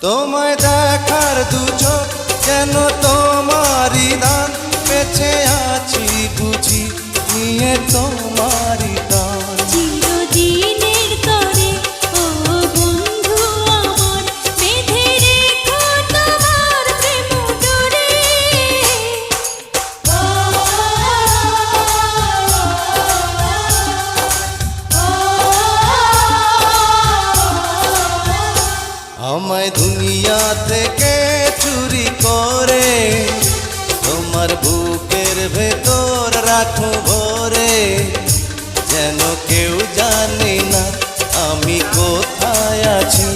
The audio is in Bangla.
তোমায় দেখার দু চোখ যেন তোমারই দান, বেঁচে আছি বুঝি নিয়ে তোমারই দান। চিরদিনের তরে ও বন্ধু আমার, বেঁধে রেখো তোমার প্রেম ডোরে। আমায় দুনিয়া থেকে চুরি করে তোমার বুকের ভেতর রাখো ভরে, যেন কেউ জানে না আমি কোথায় আছি।